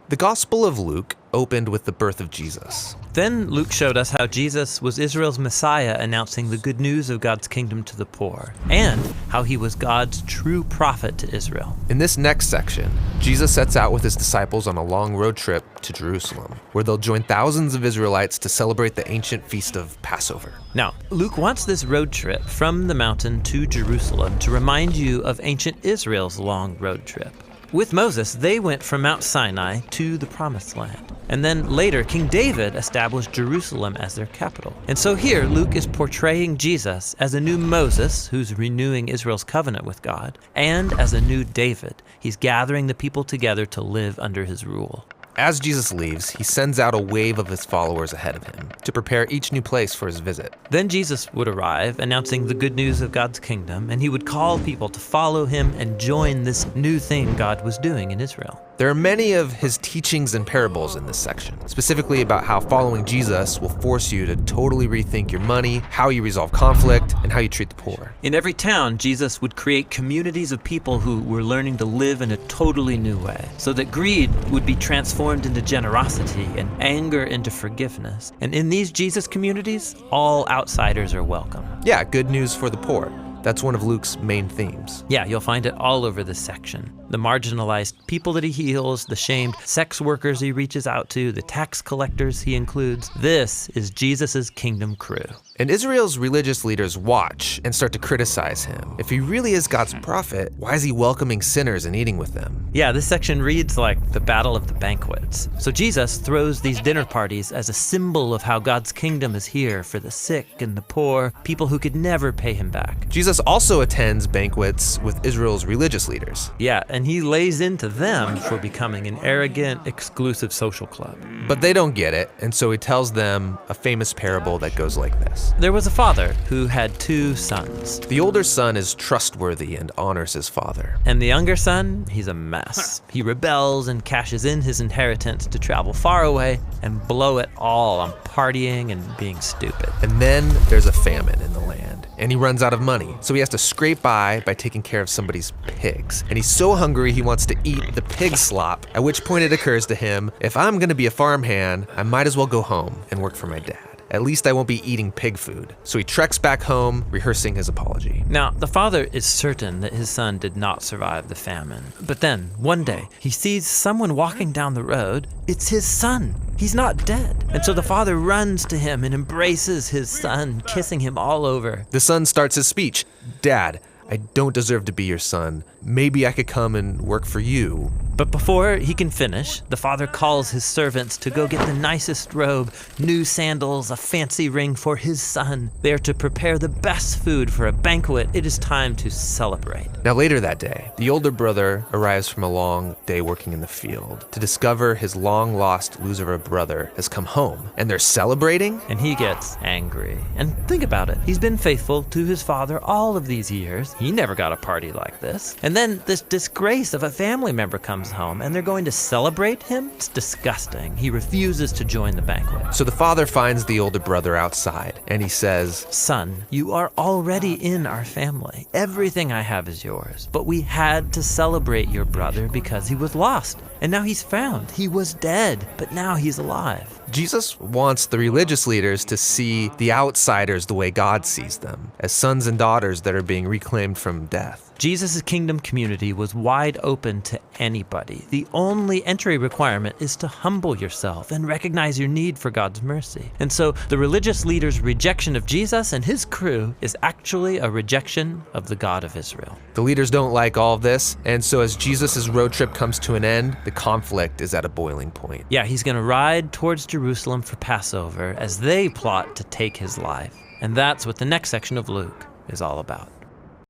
The Gospel of Luke opened with the birth of Jesus. Then Luke showed us how Jesus was Israel's Messiah, announcing the good news of God's kingdom to the poor, and how he was God's true prophet to Israel. In this next section, Jesus sets out with his disciples on a long road trip to Jerusalem, where they'll join thousands of Israelites to celebrate the ancient feast of Passover. Now, Luke wants this road trip from the mountain to Jerusalem to remind you of ancient Israel's long road trip. With Moses, they went from Mount Sinai to the Promised Land. And then later, King David established Jerusalem as their capital. And so here, Luke is portraying Jesus as a new Moses who's renewing Israel's covenant with God, and as a new David. He's gathering the people together to live under his rule. As Jesus leaves, he sends out a wave of his followers ahead of him to prepare each new place for his visit. Then Jesus would arrive, announcing the good news of God's kingdom, and he would call people to follow him and join this new thing God was doing in Israel. There are many of his teachings and parables in this section, specifically about how following Jesus will force you to totally rethink your money, how you resolve conflict, and how you treat the poor. In every town, Jesus would create communities of people who were learning to live in a totally new way, so that greed would be transformed into generosity and anger into forgiveness. And in these Jesus communities, all outsiders are welcome. Yeah, good news for the poor. That's one of Luke's main themes. Yeah, you'll find it all over this section. The marginalized people that he heals, the shamed sex workers he reaches out to, the tax collectors he includes. This is Jesus' kingdom crew. And Israel's religious leaders watch and start to criticize him. If he really is God's prophet, why is he welcoming sinners and eating with them? Yeah, this section reads like the Battle of the Banquets. So Jesus throws these dinner parties as a symbol of how God's kingdom is here for the sick and the poor, people who could never pay him back. Jesus also attends banquets with Israel's religious leaders. Yeah, and he lays into them for becoming an arrogant, exclusive social club. But they don't get it, and so he tells them a famous parable that goes like this. There was a father who had 2 sons. The older son is trustworthy and honors his father. And the younger son, he's a mess. He rebels and cashes in his inheritance to travel far away and blow it all on partying and being stupid. And then there's a famine in the land, and he runs out of money. So he has to scrape by taking care of somebody's pigs. And he's so hungry he wants to eat the pig slop, at which point it occurs to him, if I'm gonna be a farmhand, I might as well go home and work for my dad. At least I won't be eating pig food. So he treks back home, rehearsing his apology. Now, the father is certain that his son did not survive the famine. But then, one day, he sees someone walking down the road. It's his son. He's not dead. And so the father runs to him and embraces his son, kissing him all over. The son starts his speech. Dad, I don't deserve to be your son. Maybe I could come and work for you. But before he can finish, the father calls his servants to go get the nicest robe, new sandals, a fancy ring for his son. They are to prepare the best food for a banquet. It is time to celebrate. Now later that day, the older brother arrives from a long day working in the field to discover his long-lost loser brother has come home, and they're celebrating? And he gets angry. And think about it. He's been faithful to his father all of these years. He never got a party like this. And then this disgrace of a family member comes home, and they're going to celebrate him? It's disgusting. He refuses to join the banquet. So the father finds the older brother outside, and he says, Son, you are already in our family. Everything I have is yours. But we had to celebrate your brother because he was lost. And now he's found. He was dead, but now he's alive. Jesus wants the religious leaders to see the outsiders the way God sees them, as sons and daughters that are being reclaimed from death. Jesus' kingdom community was wide open to anybody. The only entry requirement is to humble yourself and recognize your need for God's mercy. And so the religious leaders' rejection of Jesus and his crew is actually a rejection of the God of Israel. The leaders don't like all of this, and so as Jesus' road trip comes to an end, the conflict is at a boiling point. Yeah, he's going to ride towards Jerusalem for Passover as they plot to take his life. And that's what the next section of Luke is all about.